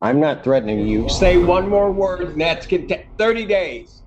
I'm not threatening you. Say one more word, and that's 30 days.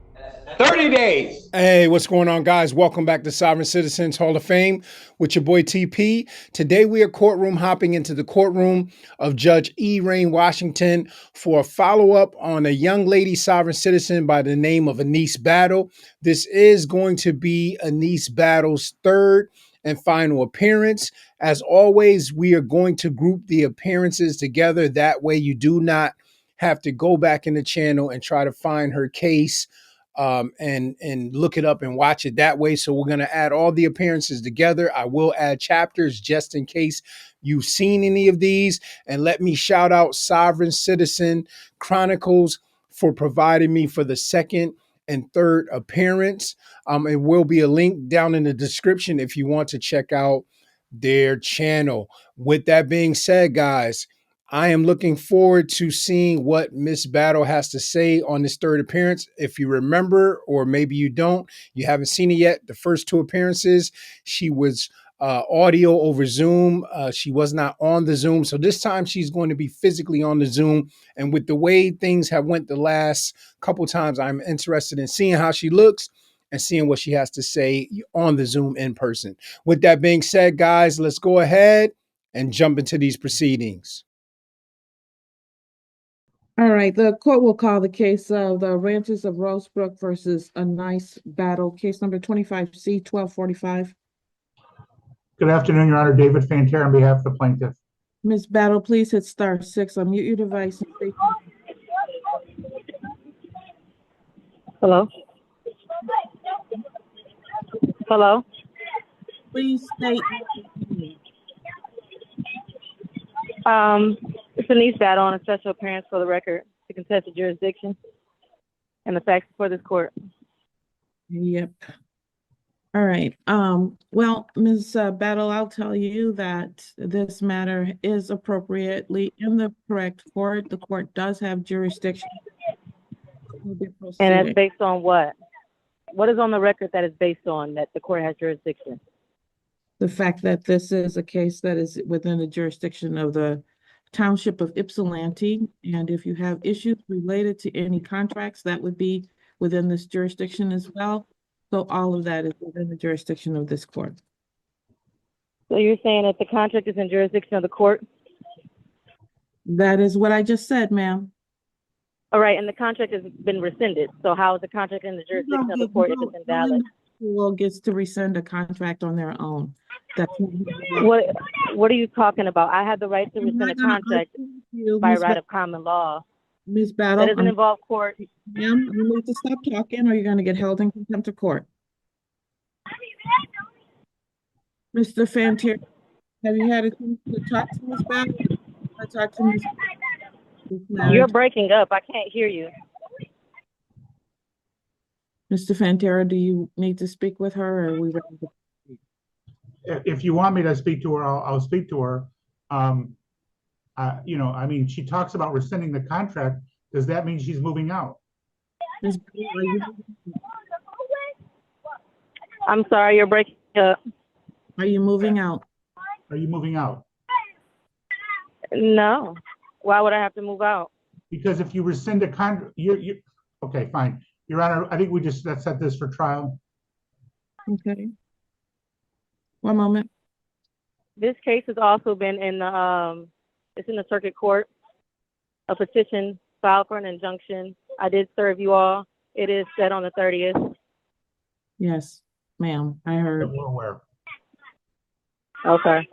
30 days. Hey, what's going on, guys? Welcome back to Sovereign Citizens Hall of Fame with your boy TP. Today we are courtroom hopping into the courtroom of Judge Erane Washington for a follow-up on a young lady sovereign citizen by the name of Anise Battle. This is going to be Anise Battle's third and final appearance. As always, we are going to group the appearances together. That way you do not have to go back in the channel and try to find her case and look it up and watch it that way. So we're going to add all the appearances together. I will add chapters just in case you've seen any of these. And let me shout out Sovereign Citizen Chronicles for providing me for the second and third appearance. It will be a link down in the description if you want to check out their channel. With that being said, guys, I am looking forward to seeing what Miss Battle has to say on this third appearance. If you remember, or maybe you don't, you haven't seen it yet. The first two appearances, she was audio over Zoom. She was not on the Zoom. So this time she's going to be physically on the Zoom. And with the way things have went the last couple times, I'm interested in seeing how she looks and seeing what she has to say on the Zoom in person. With that being said, guys, let's go ahead and jump into these proceedings. All right, the court will call the case of the Ranches of Rosebrook versus Anise Battle, case number 25C-1245. Good afternoon, Your Honor. David Fanter on behalf of the plaintiff. Ms. Battle, please hit *6. Unmute your device and state. Hello? Hello? Please state. It's Anise Battle on a special appearance for the record to contest the jurisdiction and the facts before this court. Yep. All right. Well, Ms. Battle, I'll tell you that this matter is appropriately in the correct court. The court does have jurisdiction. And it's based on what? What is on the record that is based on that the court has jurisdiction? The fact that this is a case that is within the jurisdiction of the Township of Ypsilanti, and if you have issues related to any contracts, that would be within this jurisdiction as well. So all of that is within the jurisdiction of this court. So you're saying that the contract is in jurisdiction of the court? That is what I just said, ma'am. All right, and the contract has been rescinded. So how is the contract in the jurisdiction of the court if it's invalid? Who gets to rescind a contract on their own? That's what are you talking about? I have the right to rescind a contract by right of common law. Ms. Battle, that doesn't involve court. Ma'am, you need to stop talking or you're going to get held in contempt of court. Mr. Fantier, have you had a chance to talk to Ms. Battle? I talked to Ms. You're breaking up. I can't hear you. Mr. Fantera, do you need to speak with her, or are we ready to... If you want me to speak to her, I'll speak to her. You know, I mean, she talks about rescinding the contract. Does that mean she's moving out? I'm sorry, you're breaking up. Are you moving out? Are you moving out? No. Why would I have to move out? Because if you rescind a contract, you okay, fine. Your Honor, I think we just set this for trial. Okay. One moment. This case has also been in the it's in the circuit court. A petition filed for an injunction. I did serve you all. It is set on the 30th. Yes, ma'am. I heard. We're aware. Okay.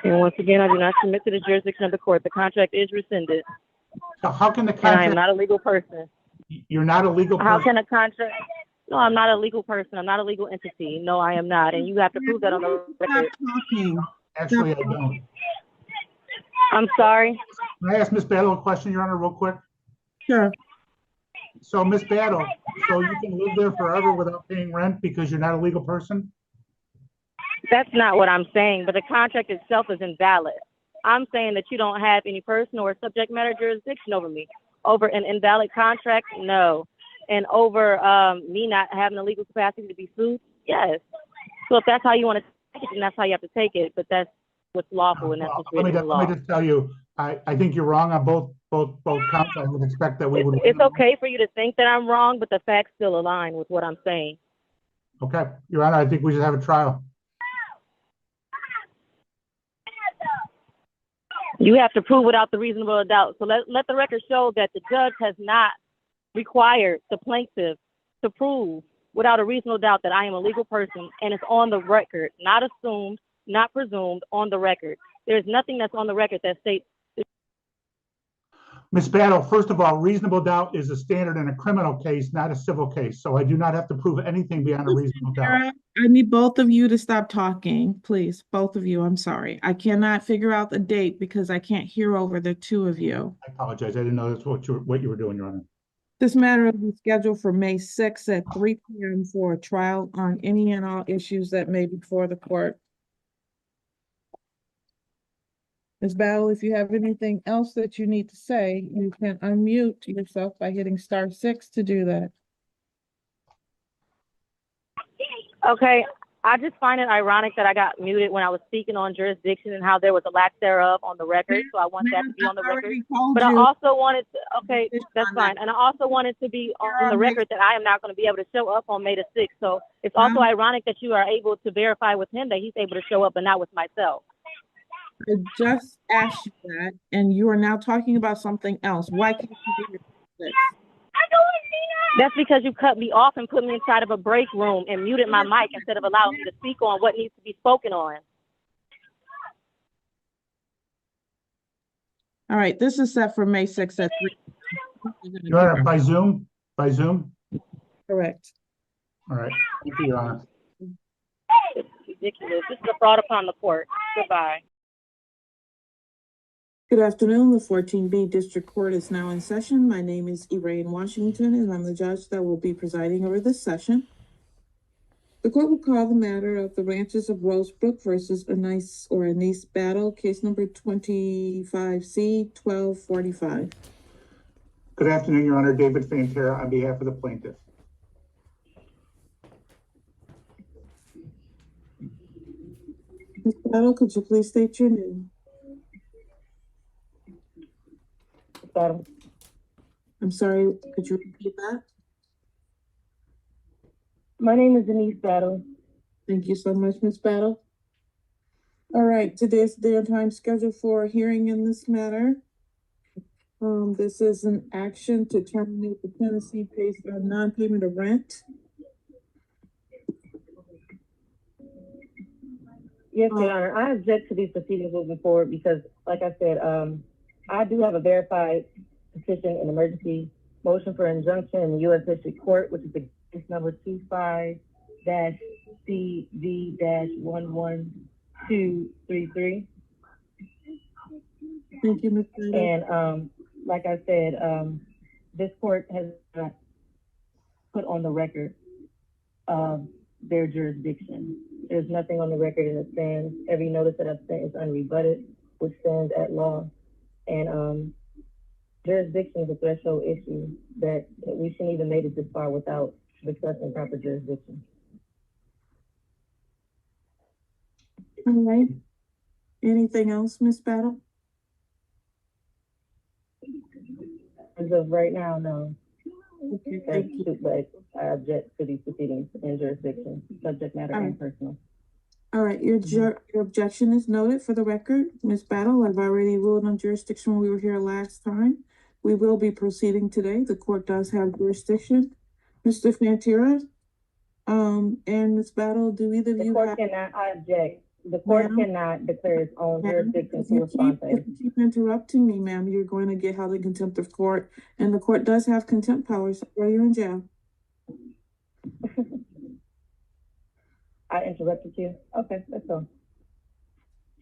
And once again, I do not submit to the jurisdiction of the court. The contract is rescinded. So how can the contract? And I am not a legal person. You're not a legal person? How can a contract? No, I'm not a legal person. I'm not a legal entity. No, I am not. And you have to prove that on the record. Actually, I don't. I'm sorry. Can I ask Ms. Battle a question, Your Honor, real quick? Sure. So, Ms. Battle, so you can live there forever without paying rent because you're not a legal person? That's not what I'm saying, but the contract itself is invalid. I'm saying that you don't have any personal or subject matter jurisdiction over me. Over an invalid contract, no. And over me not having a legal capacity to be sued, yes. So if that's how you want to take it, then that's how you have to take it. But that's what's lawful, and that's what's written in the law. Let me just tell you, I think you're wrong on both counts. I would expect that we would. It's okay for you to think that I'm wrong, but the facts still align with what I'm saying. Okay, Your Honor, I think we should have a trial. You have to prove without the reasonable doubt. So let the record show that the judge has not required the plaintiff to prove without a reasonable doubt that I am a legal person, and it's on the record, not assumed, not presumed, on the record. There's nothing that's on the record that states. Ms. Battle, first of all, reasonable doubt is a standard in a criminal case, not a civil case. So I do not have to prove anything beyond a reasonable doubt. I need both of you to stop talking, please. Both of you, I'm sorry. I cannot figure out the date because I can't hear over the two of you. I apologize. I didn't know that's what you were doing, Your Honor. This matter will be scheduled for May 6th at 3 p.m. for a trial on any and all issues that may be before the court. Ms. Battle, if you have anything else that you need to say, you can unmute yourself by hitting *6 to do that. Okay, I just find it ironic that I got muted when I was speaking on jurisdiction and how there was a lack thereof on the record. So I want that to be on the record. But I also wanted to, okay, that's fine. And I also wanted to be on the record that I am not going to be able to show up on May the 6th. So it's also ironic that you are able to verify with him that he's able to show up, but not with myself. I just asked you that, and you are now talking about something else. Why can't you do this? That's because you cut me off and put me inside of a break room and muted my mic instead of allowing me to speak on what needs to be spoken on. All right, this is set for May 6th at 3. Your Honor, by Zoom? By Zoom? Correct. All right. Thank you, Your Honor. It's ridiculous. This is a fraud upon the court. Goodbye. Good afternoon. The 14B District Court is now in session. My name is Erane Washington, and I'm the judge that will be presiding over this session. The court will call the matter of the Ranches of Rosebrook versus Anise Battle, case number 25C-1245. Good afternoon, Your Honor. David Fantera on behalf of the plaintiff. Ms. Battle, could you please state your name? Battle. I'm sorry, could you repeat that? My name is Anise Battle. Thank you so much, Ms. Battle. All right, today's the day and time scheduled for a hearing in this matter. This is an action to terminate the tenancy based on non-payment of rent. Yes, Your Honor. I object to these proceedings moving forward because, like I said, I do have a verified petition and emergency motion for injunction in the U.S. District Court, which is the case number 25-CV-11233. Thank you, Ms. Battle. And like I said, this court has not put on the record their jurisdiction. There's nothing on the record and it stands. Every notice that I've sent is unrebutted, which stands at law. And jurisdiction is a threshold issue that we shouldn't even made it this far without discussing proper jurisdiction. All right. Anything else, Ms. Battle? As of right now, no. Okay, thank you. But I object to these proceedings in jurisdiction, subject matter and personal. All right, your objection is noted for the record. Ms. Battle, I've already ruled on jurisdiction when we were here last time. We will be proceeding today. The court does have jurisdiction. Mr. Fantera, and Ms. Battle, do either of you have... I object. The court cannot declare its own jurisdiction to respond to. If you keep interrupting me, ma'am, you're going to get held in contempt of court, and the court does have contempt powers while you're in jail. I interrupted you. Okay, that's all.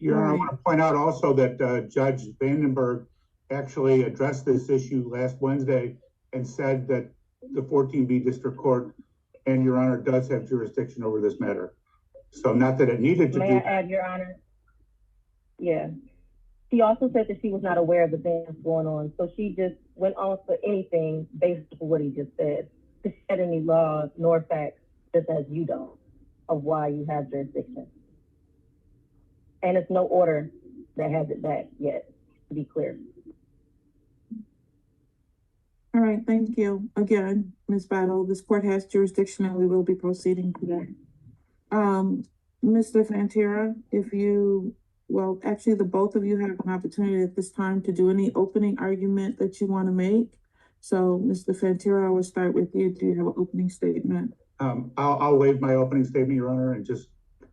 Your Honor, I want to point out also that Judge Vandenberg actually addressed this issue last Wednesday and said that the 14B District Court and Your Honor does have jurisdiction over this matter. So not that it needed to May I add, Your Honor? Yeah. She also said that she was not aware of the things going on. So she just went on for anything based on what he just said. To shed any law nor facts, just as you don't. of why you have jurisdiction. And it's no order that has it back yet, to be clear. All right, thank you. Again, Ms. Battle, this court has jurisdiction and we will be proceeding today. Mr. Fantera, well, actually the both of you have an opportunity at this time to do any opening argument that you want to make. So Mr. Fantera, I will start with you. Do you have an opening statement? I'll waive my opening statement, Your Honor, and just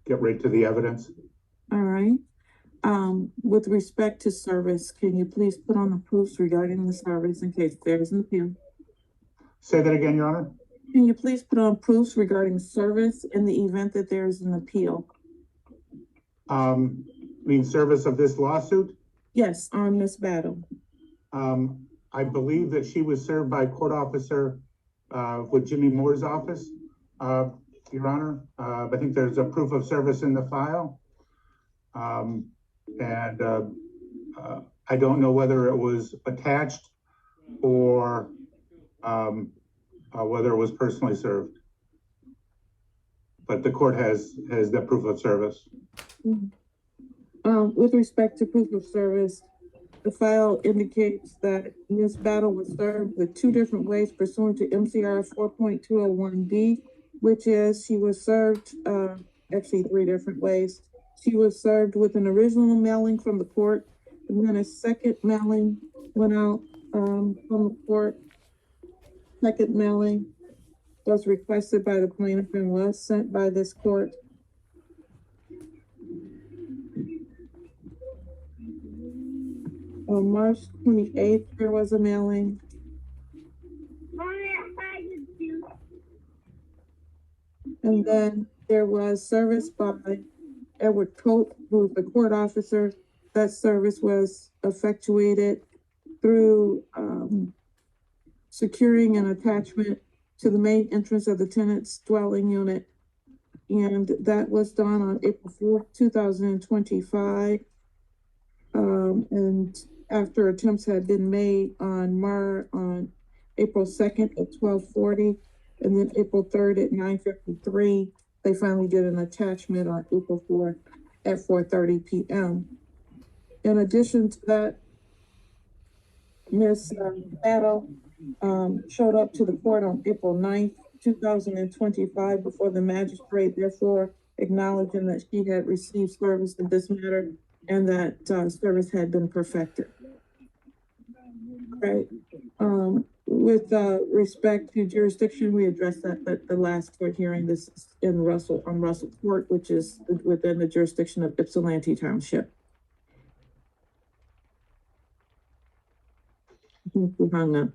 get right to the evidence. All right. With respect to service, can you please put on the proofs regarding the service in case there is an appeal? Say that again, Your Honor. Can you please put on proofs regarding service in the event that there is an appeal? Mean service of this lawsuit? Yes, on Ms. Battle. I believe that she was served by a court officer with Jimmy Moore's office, Your Honor. I think there's a proof of service in the file. I don't know whether it was attached or whether it was personally served. But the court has the proof of service. With respect to proof of service, the file indicates that Ms. Battle was served with two different ways pursuant to MCR 4.201D, which is she was served, actually three different ways. She was served with an original mailing from the court, and then a second mailing went out from the court. Second mailing was requested by the plaintiff and was sent by this court. On March 28th, there was a mailing. And then there was service by Edward Cope, who was the court officer. That service was effectuated through securing an attachment to the main entrance of the tenant's dwelling unit. And that was done on April 4th, 2025. And after attempts had been made on April 2nd at 12:40, and then April 3rd at 9:53, they finally did an attachment on April 4th at 4:30 p.m. In addition to that, Ms. Battle showed up to the court on April 9th, 2025 before the magistrate, therefore acknowledging that she had received service in this matter and that service had been perfected. Right. With respect to jurisdiction, we addressed that at the last court hearing. This is in Russell Court, which is within the jurisdiction of Ypsilanti Township. I think we hung up.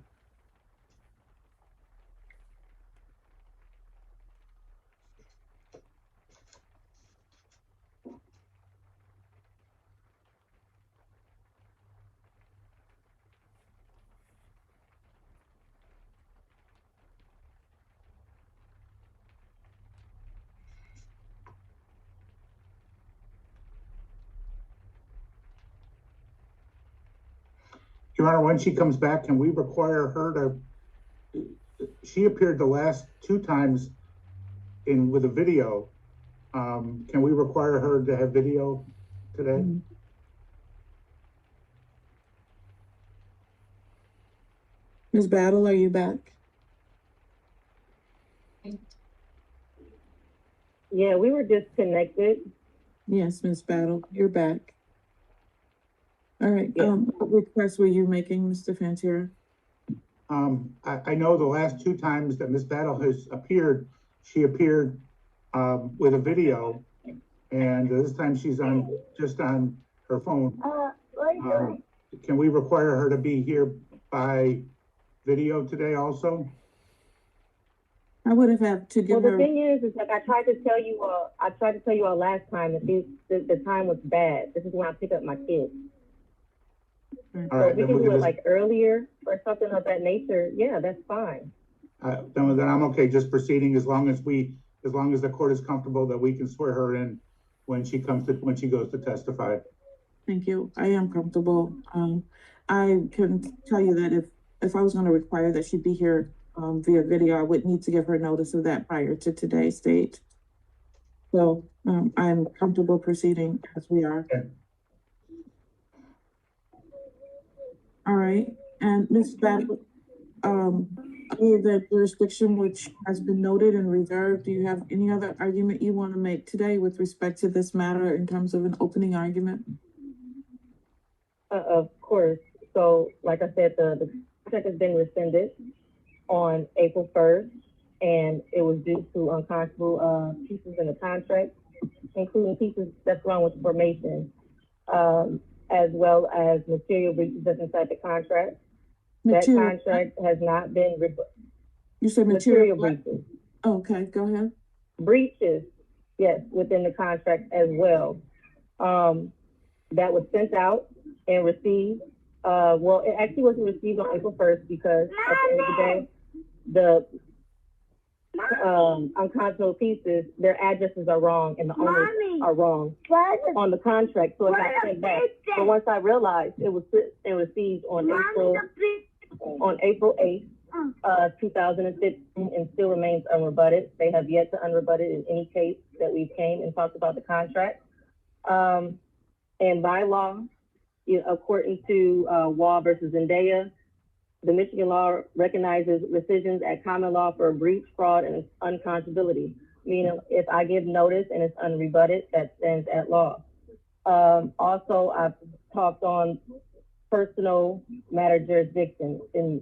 Your Honor, when she comes back, can we require her she appeared the last two times with a video. Can we require her to have video today? Ms. Battle, are you back? Yeah, we were disconnected. Yes, Ms. Battle, you're back. All right, Yeah. what request were you making, Mr. Fantera? I know the last two times that Ms. Battle has appeared, she appeared with a video, and this time she's just on her phone. Can we require her to be here by video today also? I would have had to give Well, her. the thing is like I tried to tell you all last time that the time was bad. This is when I pick up my kids. All right, so we then can do it like earlier or something of that nature. Yeah, that's fine. Then I'm okay just proceeding as long as the court is comfortable that we can swear her in when she goes to testify. Thank you. I am comfortable. I can tell you that if I was going to require that she be here via video, I would need to give her notice of that prior to today's date. So I'm comfortable proceeding as we are. Okay. All right, and Ms. Battle, other than jurisdiction which has been noted and reserved, do you have any other argument you want to make today with respect to this matter in terms of an opening argument? Of course. So, like I said, the contract has been rescinded on April 1st, and it was due to unconscionable pieces in the contract, including pieces that's wrong with the formation, as well as material breaches that's inside the contract. That contract has not been You said material material breaches. Oh, okay, go ahead. Breaches, yes, within the contract as well. That was sent out and received. Well, it actually wasn't received on April 1st because at the end of the day, the unconscionable pieces, their addresses are wrong and the owners are wrong on the contract, so it got sent back. But once I realized it was received on April 8th, 2015, and still remains unrebutted. They have yet to unrebut it in any case that we came and talked about the contract. And by law, according to Wall versus Zendaya, the Michigan law recognizes rescissions at common law for breach, fraud, and unconscionability. Meaning, if I give notice and it's unrebutted, that stands at law. Also, I've talked on personal matter jurisdiction, in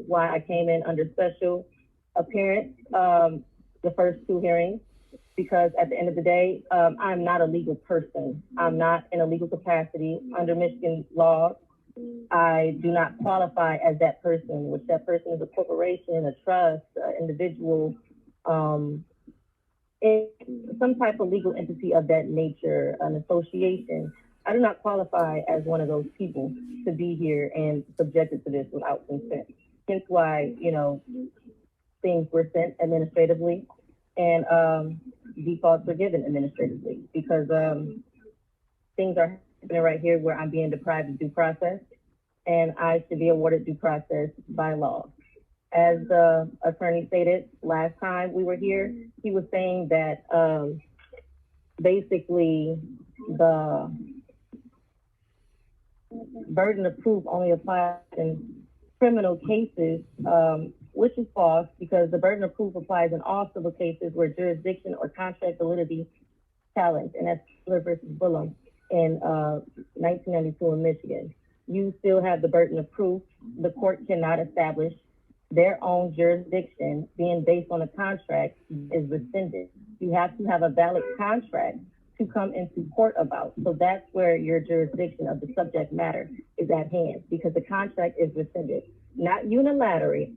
why I came in under special appearance the first two hearings, because at the end of the day, I'm not a legal person. I'm not in a legal capacity under Michigan law. I do not qualify as that person, which that person is a corporation, a trust, individual, in some type of legal entity of that nature, an association. I do not qualify as one of those people to be here and subjected to this without consent. Hence why, things were sent administratively and defaults were given administratively, because things are happening right here where I'm being deprived of due process, and I should be awarded due process by law. As the attorney stated last time we were here, he was saying that basically the burden of proof only applies in criminal cases, which is false, because the burden of proof applies in all civil cases where jurisdiction or contract validity challenged, and that's Taylor versus Bullock in 1992 in Michigan. You still have the burden of proof. The court cannot establish their own jurisdiction being based on a contract is rescinded. You have to have a valid contract to come into court about. So that's where your jurisdiction of the subject matter is at hand, because the contract is rescinded. Not unilaterally,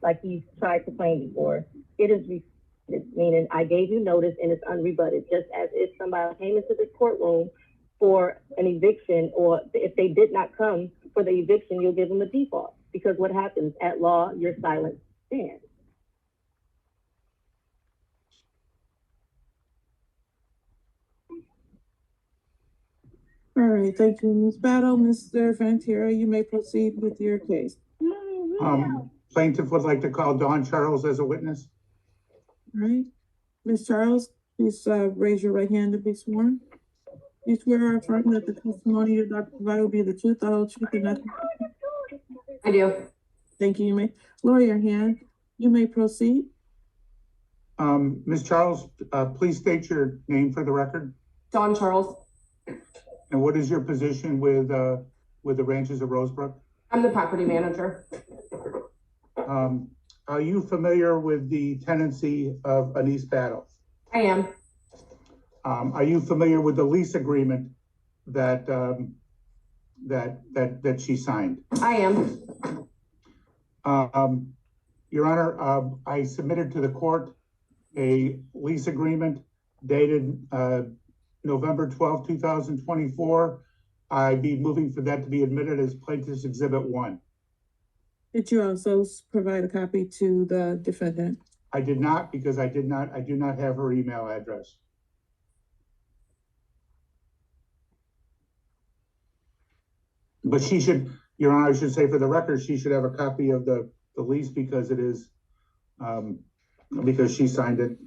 like he's tried to claim before. It is rescinded, meaning I gave you notice and it's unrebutted, just as if somebody came into the courtroom for an eviction, or if they did not come for the eviction, you'll give them a default, because what happens at law, your silence stands. All right, thank you, Ms. Battle. Mr. Fantera, you may proceed with your case. Plaintiff would like to call Dawn Charles as a witness. All right, Ms. Charles, please raise your right hand to be sworn. You swear or affirm that the testimony you're about to provide will be the truth, the whole truth, and nothing? I do. Thank you. You may lower your hand. You may proceed. Ms. Charles, please state your name for the record. Dawn Charles. And what is your position with the Ranches of Rosebrook? I'm the property manager. Are you familiar with the tenancy of Anise Battle? I am. Are you familiar with the lease agreement that she signed? I am. Your Honor, I submitted to the court a lease agreement dated November 12, 2024. I'd be moving for that to be admitted as Plaintiff's Exhibit 1. Did you also provide a copy to the defendant? I did not, because I do not have her email address. But she should, Your Honor, I should say for the record, she should have a copy of the lease, because it is, because she signed it.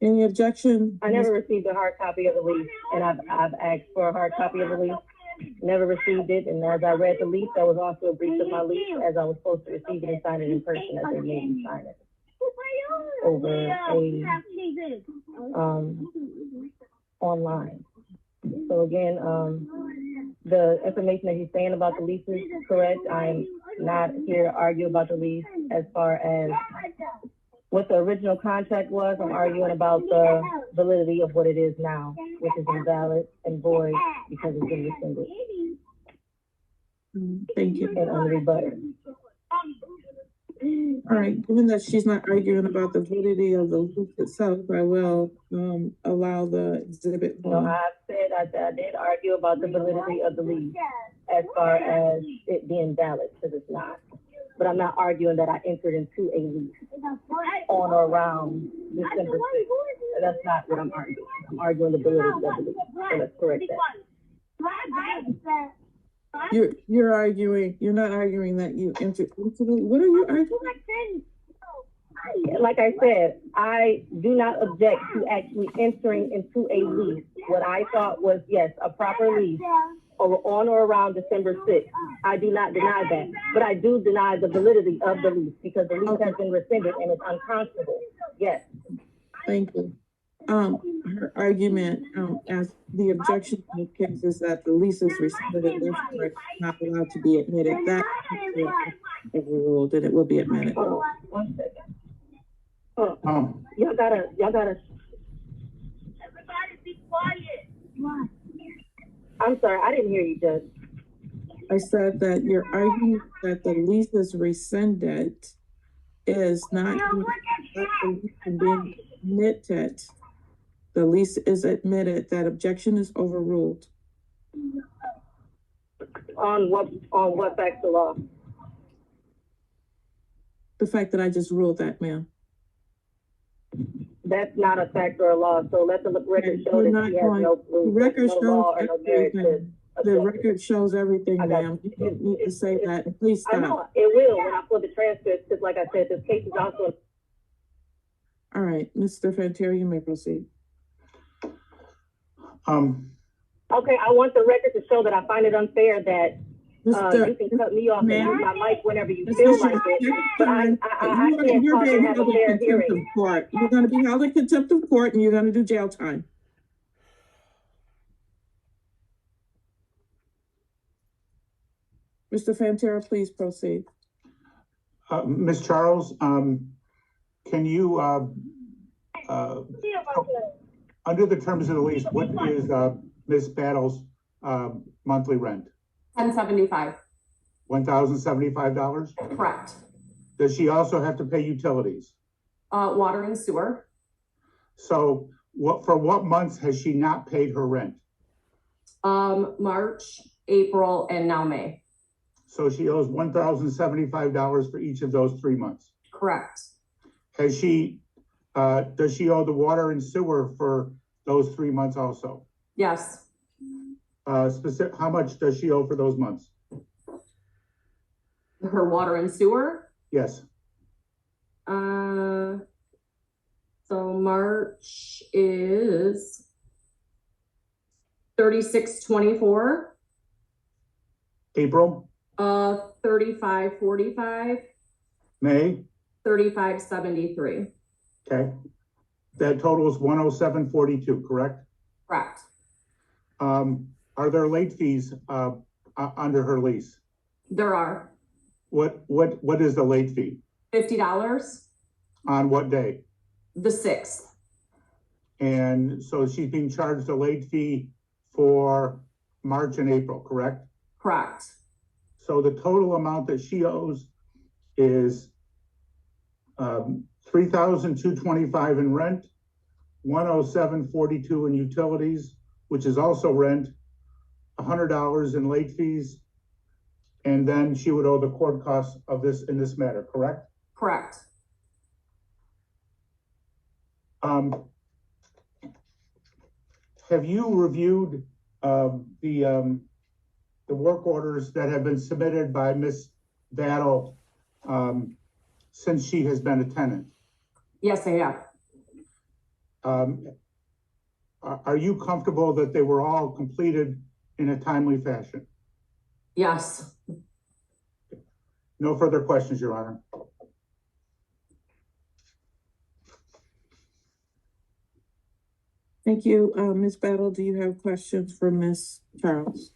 Any objection? I never received a hard copy of the lease, and I've asked for a hard copy of the lease. Never received it, and as I read the lease, that was also a breach of my lease, as I was supposed to receive it and sign it in person, as they made me sign it over online. So again, the information that he's saying about the lease is correct. I'm not here to argue about the lease. As far as what the original contract was, I'm arguing about the validity of what it is now, which is invalid and void because it's been rescinded. Thank you. And unrebutted. All right, given that she's not arguing about the validity of the lease itself, I will allow the exhibit. No, I said I did argue about the validity of the lease as far as it being valid, because it's not. But I'm not arguing that I entered into a lease on or around December 6th. That's not what I'm arguing. I'm arguing the validity of the lease. So let's correct that. You're arguing, you're not arguing that you entered into the, what are you arguing? Like I said, I do not object to actually entering into a lease. What I thought was, yes, a proper lease on or around December 6th. I do not deny that, but I do deny the validity of the lease because the lease has been rescinded and it's unconscionable. Yes. Thank you. Her argument, as the objection in the case is that the lease is rescinded and therefore not allowed to be admitted. That is overruled and it will be admitted. Oh, 1 second. Y'all gotta. Everybody be quiet. I'm sorry, I didn't hear you, Judge. I said that your argument that the lease is rescinded is not being admitted. The lease is admitted. That objection is overruled. On what facts of law? The fact that I just ruled that, ma'am. That's not a fact or a law. So let the record show that he has no proof. The record no law or no merit to everything. The record shows everything, ma'am. You don't need to say that. Please stop. I know it will when I pull the transcript, because like I said, this case is also. All right, Mr. Fanteri, you may proceed. Okay, I want the record to show that I find it unfair that you can cut me off and use my mic whenever you feel like it. But I can't talk and have a fair hearing. You're going to be held in contempt of court and you're going to do jail time. Mr. Fantera, please proceed. Ms. Charles, can you, under the terms of the lease, what is Ms. Battle's monthly rent? $1,075. $1,075? Correct. Does she also have to pay utilities? Water and sewer. So for what months has she not paid her rent? March, April, and now May. So she owes $1,075 for each of those 3 months. Correct. Has she, does she owe the water and sewer for those 3 months also? Yes. How much does she owe for those months? Her water and sewer? Yes. So March is $36.24. April? $35.45. May? $35.73. Okay. That totals $107.42, correct? Correct. Are there late fees under her lease? There are. What is the late fee? $50. On what day? The 6th. And so she's being charged a late fee for March and April, correct? Correct. So the total amount that she owes is $3,225 in rent, $107.42 in utilities, which is also rent, $100 in late fees, and then she would owe the court costs of this in this matter, correct? Correct. Have you reviewed the work orders that have been submitted by Ms. Battle since she has been a tenant? Yes, I have. Are you comfortable that they were all completed in a timely fashion? Yes. No further questions, Your Honor. Thank you. Ms. Battle, do you have questions for Ms. Charles?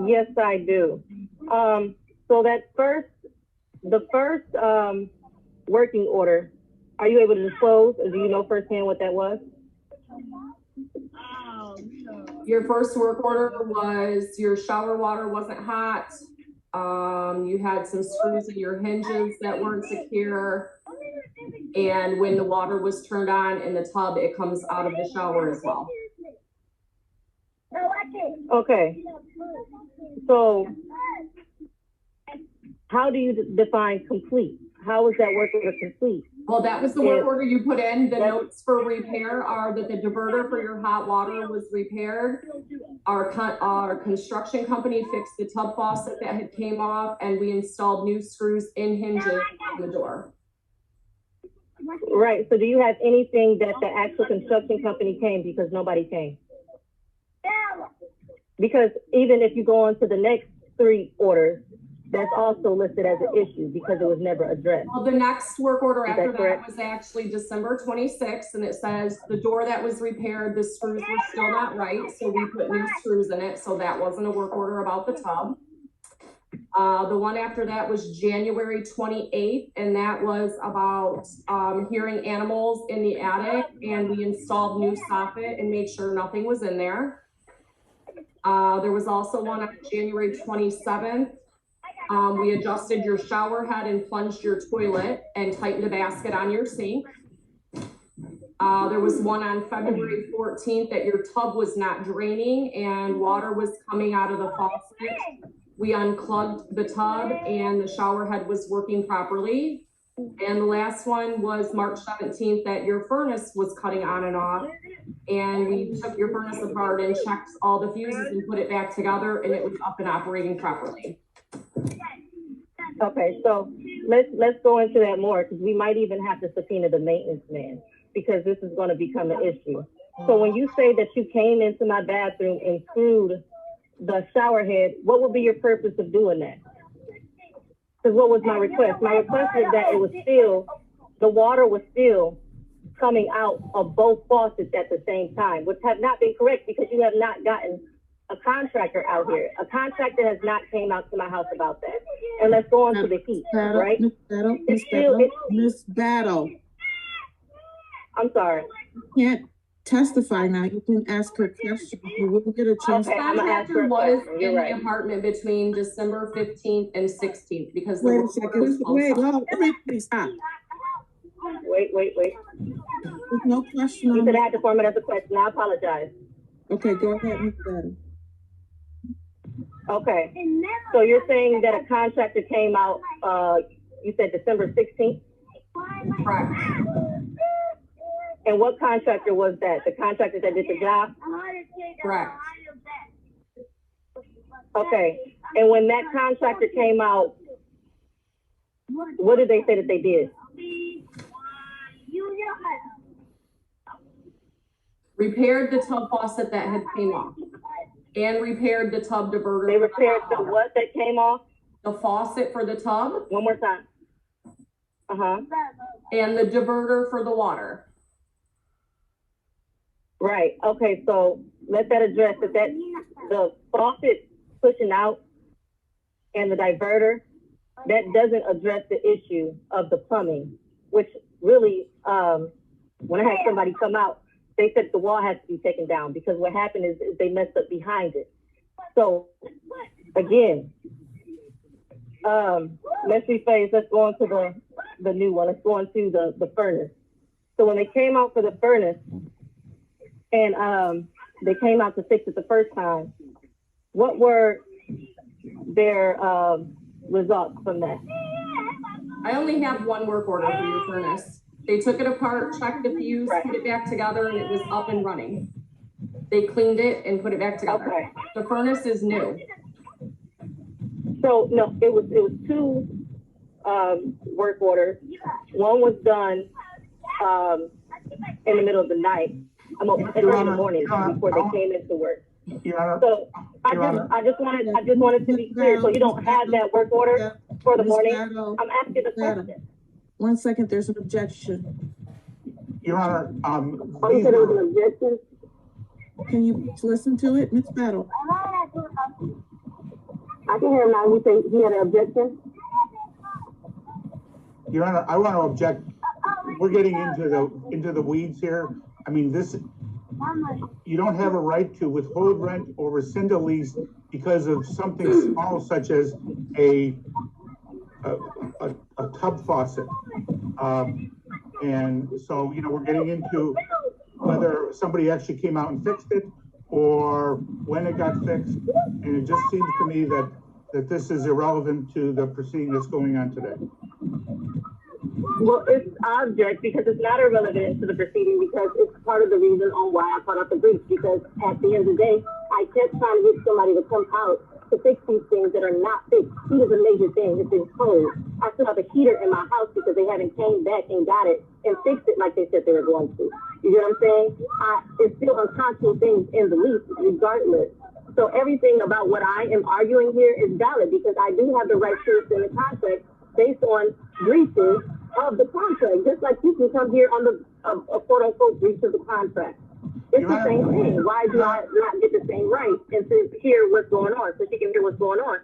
Yes, I do. So the first working order, are you able to disclose, or do you know firsthand what that was? Your first work order was your shower water wasn't hot. You had some screws in your hinges that weren't secure. And when the water was turned on in the tub, it comes out of the shower as well. Okay. So how do you define complete? How is that work order complete? Well, that was the work order you put in. The notes for repair are that the diverter for your hot water was repaired. Our construction company fixed the tub faucet that had came off, and we installed new screws in hinges on the door. Right. So do you have anything that the actual construction company came, because nobody came? Because even if you go on to the next three orders, that's also listed as an issue because it was never addressed. Well, the next work order after that was actually December 26th, and it says the door that was repaired, the screws were still not right, so we put new screws in it, so that wasn't a work order about the tub. The one after that was January 28th, and that was about hearing animals in the attic, and we installed new soffit and made sure nothing was in there. There was also one on January 27th. We adjusted your shower head and plunged your toilet and tightened a basket on your sink. There was one on February 14th that your tub was not draining and water was coming out of the faucet. We unclogged the tub and the shower head was working properly. And the last one was March 17th that your furnace was cutting on and off. And we took your furnace apart and checked all the fuses and put it back together, and it was up and operating properly. Okay, so let's go into that more, because we might even have to subpoena the maintenance man, because this is going to become an issue. So when you say that you came into my bathroom and screwed the shower head, what would be your purpose of doing that? Because what was my request? My request was that it was still, the water was still coming out of both faucets at the same time, which have not been correct because you have not gotten a contractor out here. A contractor has not came out to my house about that. And let's go on to the heat, right? Ms. Battle. I'm sorry. You can't testify now. You can ask her questions. You wouldn't get a chance. Okay, I'm gonna ask her Contractor a was question. You're in right. the apartment between December 15th and 16th because the Wait a work second. order was Wait, postponed. please stop. Wait. There's no question You on said I that. had to form it as a question. I apologize. Okay, go ahead, Ms. Battle. Okay. So you're saying that a contractor came out, you said December 16th? Correct. And what contractor was that? The contractor that did the job? Correct. Okay. And when that contractor came out, what did they say that they did? Repaired the tub faucet that had came off and repaired the tub diverter. They repaired the what that came off? The faucet for the tub. One more time. Uh-huh. And the diverter for the water. Right. Okay. So let that address that the faucet pushing out and the diverter, that doesn't address the issue of the plumbing, which really, when I had somebody come out, they said the wall has to be taken down because what happened is they messed up behind it. So again, let's rephrase, let's go on to the new one. Let's go on to the furnace. So when they came out for the furnace and they came out to fix it the first time, what were their results from that? I only have one work order for your furnace. They took it apart, checked the fuse, put it back together, and it was up and running. They cleaned it and put it back together. Okay. The furnace is new. So no, it was two work orders. One was done in the middle of the night. I'm in the morning before they came into work. So I just wanted to be clear. So you don't have that work order for the morning? I'm asking the question. 1 second, there's an objection. Your Honor, you said it was an objection? Can you please listen to it, Ms. Battle? I can hear him now. You say he had an objection? Your Honor, I want to object. We're getting into the weeds here. I mean, you don't have a right to withhold rent or rescind a lease because of something small such as a tub faucet. And so, we're getting into whether somebody actually came out and fixed it or when it got fixed. And it just seems to me that this is irrelevant to the proceeding that's going on today. Well, it's object because it's not irrelevant to the proceeding because it's part of the reason on why I put out the brief. Because at the end of the day, I kept trying to get somebody to come out to fix these things that are not fixed. Heat is a major thing. It's been cold. I still have a heater in my house because they haven't came back and got it and fixed it like they said they were going to. You know what I'm saying? It's still unconscionable things in the lease regardless. So everything about what I am arguing here is valid because I do have the right to rescind the contract based on breaches of the contract, just like you can come here on a quote-unquote breach of the contract. It's the same thing. Why do I not get the same right and to hear what's going on, so she can hear what's going on?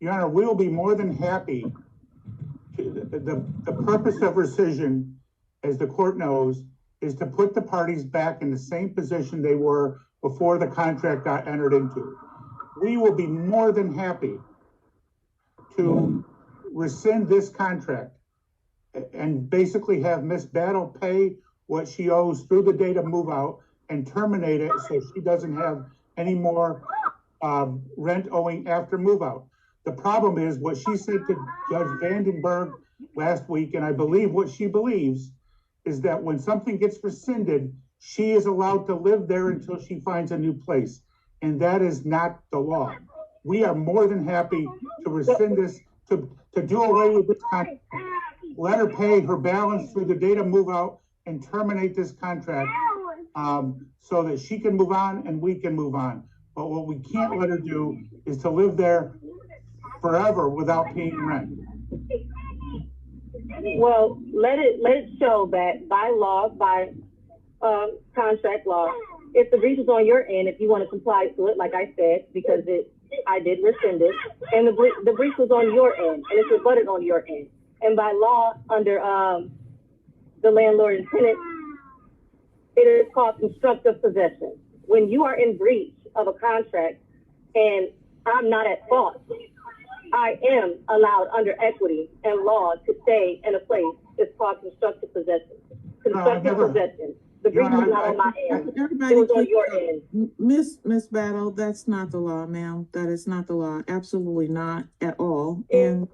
Your Honor, we will be more than happy. The purpose of rescission, as the court knows, is to put the parties back in the same position they were before the contract got entered into. We will be more than happy to rescind this contract and basically have Miss Battle pay what she owes through the date of move out and terminate it so she doesn't have any more rent owing after move out. The problem is what she said to Judge Vandenberg last week, and I believe what she believes is that when something gets rescinded, she is allowed to live there until she finds a new place. And that is not the law. We are more than happy to rescind this, to do away with this contract, let her pay her balance through the date of move out and terminate this contract so that she can move on and we can move on. But what we can't let her do is to live there forever without paying rent. Well, let it show that by law, by contract law, if the breach is on your end, if you want to comply to it, like I said, because I did rescind it, and the breach was on your end, and it's rebutted on your end. And by law, under the landlord and tenant, it is called constructive possession. When you are in breach of a contract and I'm not at fault, I am allowed under equity and law to stay in a place. It's called constructive possession. Constructive possession. The breach is not on my end. It was on your end. Miss Battle, that's not the law, ma'am. That is not the law. Absolutely not at all. And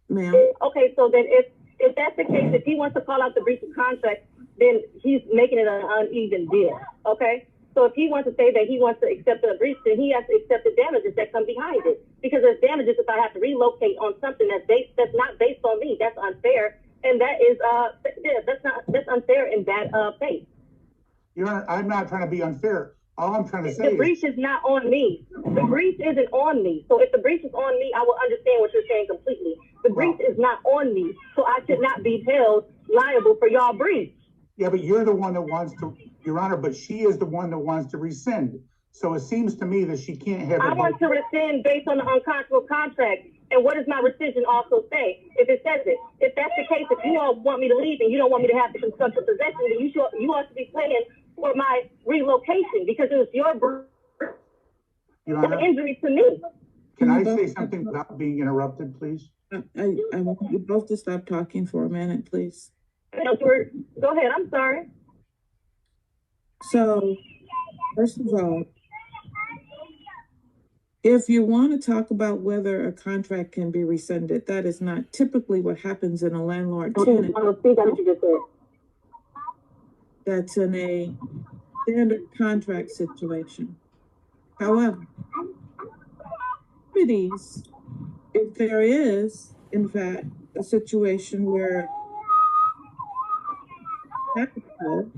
ma'am. Okay, so then if that's the case, if he wants to call out the breach of contract, then he's making it an uneven deal. Okay? So if he wants to say that he wants to accept the breach, then he has to accept the damages that come behind it. Because there's damages if I have to relocate on something that's not based on me. That's unfair. And that is that's unfair in bad faith. Your Honor, I'm not trying to be unfair. All I'm trying to say the breach is not on me. The breach isn't on me. So if the breach is on me, I will understand what you're saying completely. The breach is not on me, so I should not be held liable for y'all breach. Yeah, but you're the one that wants to, Your Honor, but she is the one that wants to rescind. So it seems to me that she can't have. I want to rescind based on the unconscionable contract. And what does my rescission also say? If it says it, if that's the case, if you all want me to leave and you don't want me to have the constructive possession, then you ought to be paying for my relocation because it was your injury to me. Can I say something without being interrupted, please? I want you both to stop talking for a minute, please. Go ahead. I'm sorry. So, first of all, if you want to talk about whether a contract can be rescinded, that is not typically what happens in a landlord-tenant. That's in a standard contract situation. However, remedies if there is, in fact, a situation where capital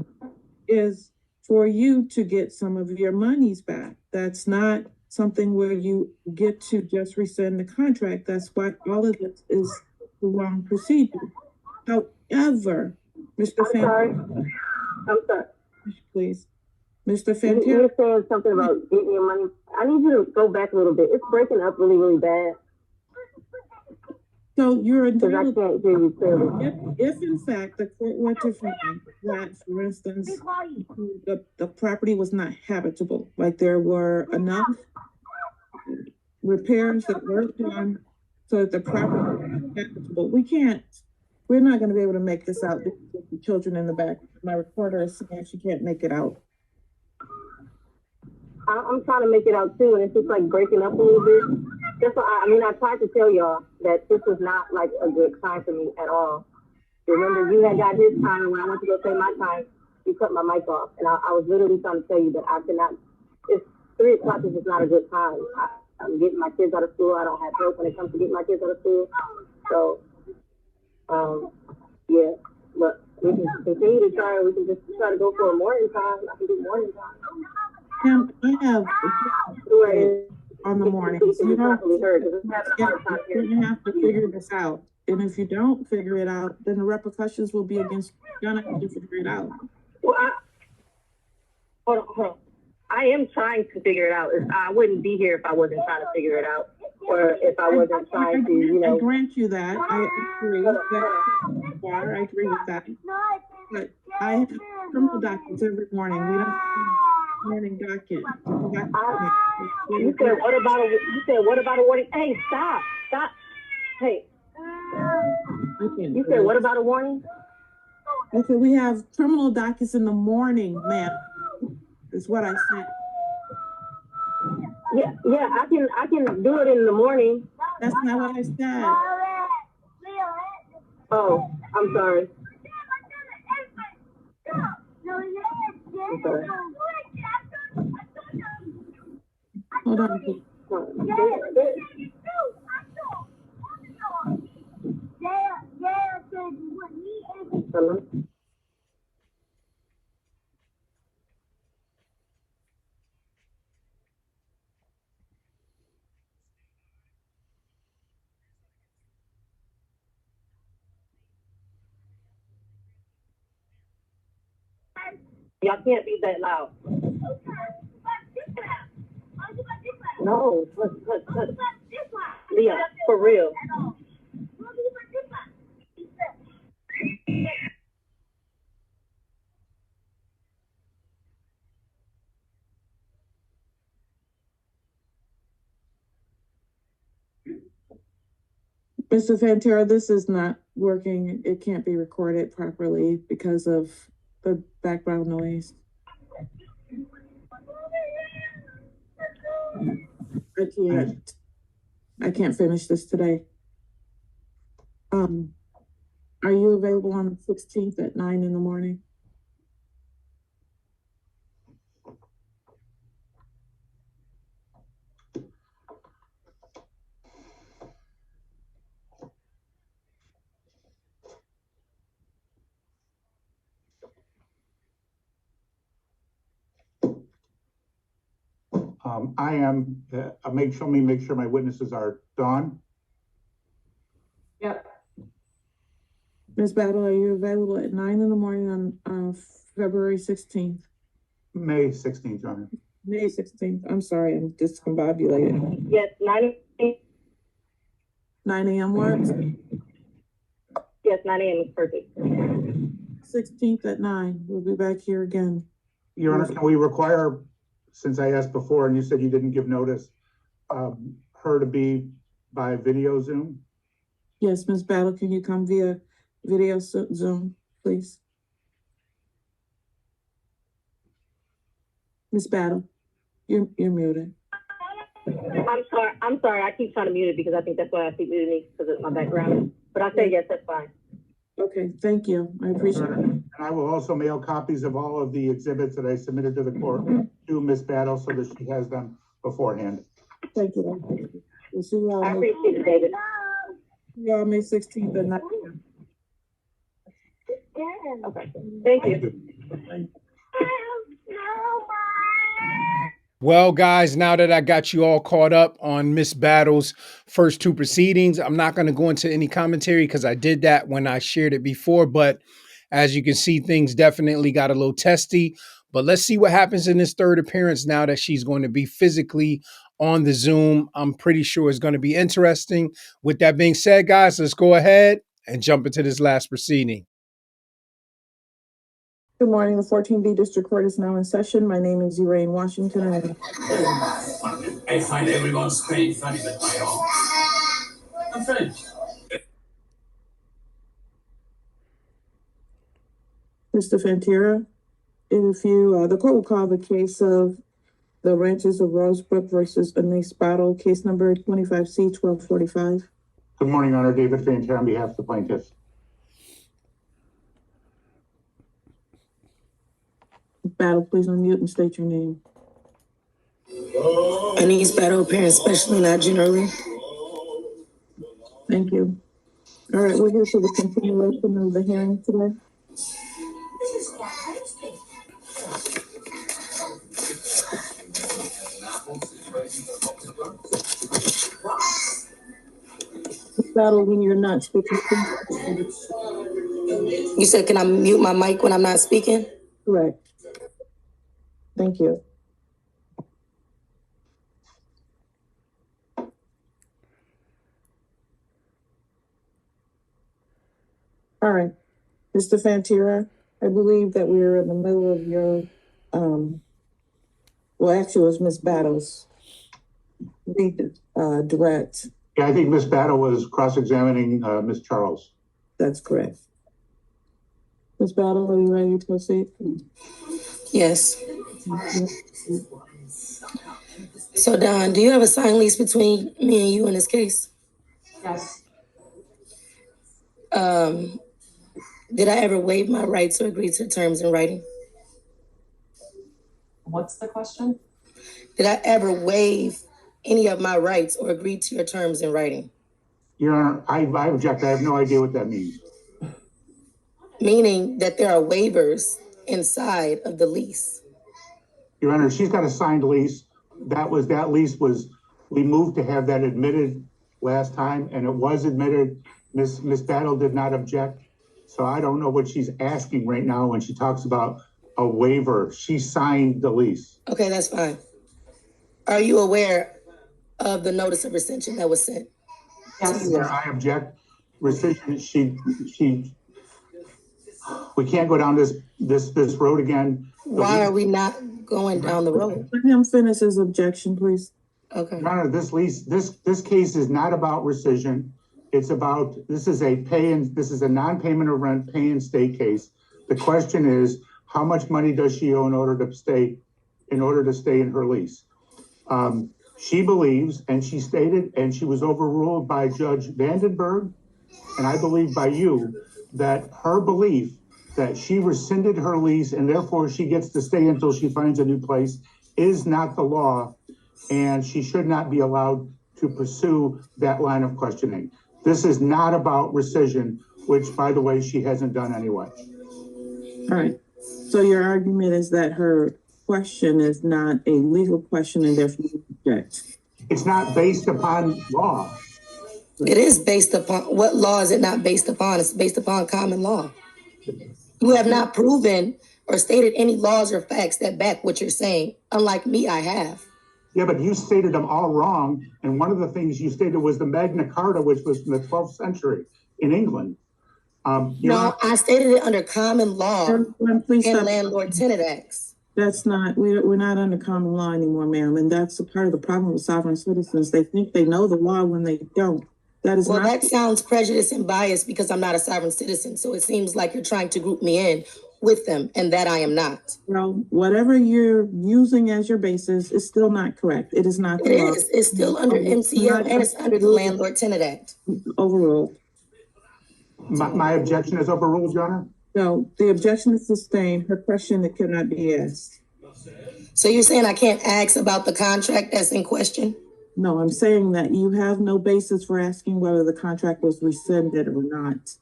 is for you to get some of your monies back. That's not something where you get to just rescind the contract. That's why all of this is the wrong procedure. However, Mr. I'm sorry. Please. Mr. You Fantera. were saying something about getting your money. I need you to go back a little bit. It's breaking up really, really bad. So you're Because I can't hear you clearly. if in fact the court were to find that, for instance, the property was not habitable, like there were enough repairs that were done so that the property was habitable, we're not going to be able to make this out. The children in the back, my recorder is saying she can't make it out. I'm trying to make it out too, and it's just like breaking up a little bit. That's why I tried to tell y'all that this was not like a good time for me at all. Remember, you had got his time, and when I went to go say my time, you cut my mic off, and I was literally trying to tell you that I cannot. It's 3 o'clock. This is not a good time. I'm getting my kids out of school. I don't have help when it comes to getting my kids out of school. So, yeah, but we can continue to try. We can just try to go for a morning time. I can do morning time. I have on the mornings. You don't have to figure this out. And if you don't figure it out, then the repercussions will be against you. You're gonna have to figure it out. Well, hold on. I am trying to figure it out. I wouldn't be here if I wasn't trying to figure it out, or if I wasn't trying to, I grant you that. I agree. I agree with that. But I have criminal documents every morning. We don't have morning docket. You said what about a warning? Hey, stop. Hey. You said what about a warning? I said we have criminal dockets in the morning, ma'am. Is what I said. Yeah, I can do it in the morning. That's not what I said. Oh, I'm sorry. I'm sorry. Hold on. Hello? Y'all can't be that loud. No, hush. Leah, for real. Mr. Fantera, this is not working. It can't be recorded properly because of the background noise. I can't finish this today. Are you available on the 16th at 9 in the morning? I am, make sure my witnesses are Dawn. Yep. Ms. Battle, are you available at 9 in the morning on February 16th? May 16th, Your Honor. May 16th. I'm sorry, I'm discombobulated. Yes, 9 a.m. works? Yes, 9 a.m. is perfect. 16th at 9. We'll be back here again. Your Honor, can we require, since I asked before and you said you didn't give notice, her to be by video Zoom? Yes, Ms. Battle, can you come via video Zoom, please? Ms. Battle, you're muted. I'm sorry. I keep trying to mute it because I think that's why I keep muting me because of my background. But I say yes, that's fine. Okay, thank you. I appreciate it. And I will also mail copies of all of the exhibits that I submitted to the court to Ms. Battle so that she has them beforehand. Thank you. We'll see y'all I May, appreciate it, David. see y'all May 16th at 9 p.m. Okay, thank you. Well, guys, now that I got you all caught up on Miss Battle's first two proceedings, I'm not going to go into any commentary because I did that when I shared it before. But as you can see, things definitely got a little testy. But let's see what happens in this third appearance now that she's going to be physically on the Zoom. I'm pretty sure it's going to be interesting. With that being said, guys, let's go ahead and jump into this last proceeding. Good morning. The 14B District Court is now in session. My name is Erane Washington. I find everyone's pain funny but my own. I'm finished. Mr. Fantira, if you, the court will call the case of the Ranches of Rosebrook versus Anise Battle, case number 25C-1245. Good morning, Your Honor. David Fantera on behalf of the plaintiffs. Battle, please unmute and state your name. Anise Battle, appearing especially, not generally. Thank you. All right, we're here for the continuation of the hearing today. Battle, when you're not speaking, please. You said, can I mute my mic when I'm not speaking? Correct. Thank you. All right, Mr. Fantira, I believe that we're in the middle of your, well, actually it was Ms. Battle's direct. Yeah, I think Ms. Battle was cross-examining Ms. Charles. That's correct. Ms. Battle, are you ready to proceed? Yes. So, Don, do you have a signed lease between me and you in this case? Yes. Did I ever waive my rights or agree to terms in writing? What's the question? Did I ever waive any of my rights or agree to your terms in writing? Your Honor, I object. I have no idea what that means. Meaning that there are waivers inside of the lease. Your Honor, she's got a signed lease. That lease was, we moved to have that admitted last time, and it was admitted. Ms. Battle did not object. So I don't know what she's asking right now when she talks about a waiver. She signed the lease. Okay, that's fine. Are you aware of the notice of rescission that was sent? Yes. Yeah, I object. Rescission, we can't go down this road again. Why are we not going down the road? Let him finish his objection, please. Okay. Your Honor, this case is not about rescission. It's about, this is a non-payment of rent, pay and stay case. The question is, how much money does she owe in order to stay in her lease? She believes, and she stated, and she was overruled by Judge Vandenberg, and I believe by you, that her belief that she rescinded her lease and therefore she gets to stay until she finds a new place is not the law, and she should not be allowed to pursue that line of questioning. This is not about rescission, which, by the way, she hasn't done anyway. All right. So your argument is that her question is not a legal question and therefore you object. It's not based upon law. It is based upon, what law is it not based upon? It's based upon common law. You have not proven or stated any laws or facts that back what you're saying. Unlike me, I have. Yeah, but you stated them all wrong. And one of the things you stated was the Magna Carta, which was from the 12th century in England. No, I stated it under common law and landlord-tenant acts. That's not, we're not under common law anymore, ma'am. And that's a part of the problem with sovereign citizens. They think they know the law when they don't. That is well, not. That sounds prejudiced and biased because I'm not a sovereign citizen. So it seems like you're trying to group me in with them, and that I am not. Well, whatever you're using as your basis is still not correct. It is not. It is. It's still under MCL and it's under the Landlord-Tenant Act. Overruled. My objection is overruled, Your Honor? No, the objection is sustained. Her question, it cannot be asked. So you're saying I can't ask about the contract that's in question? No, I'm saying that you have no basis for asking whether the contract was rescinded or not.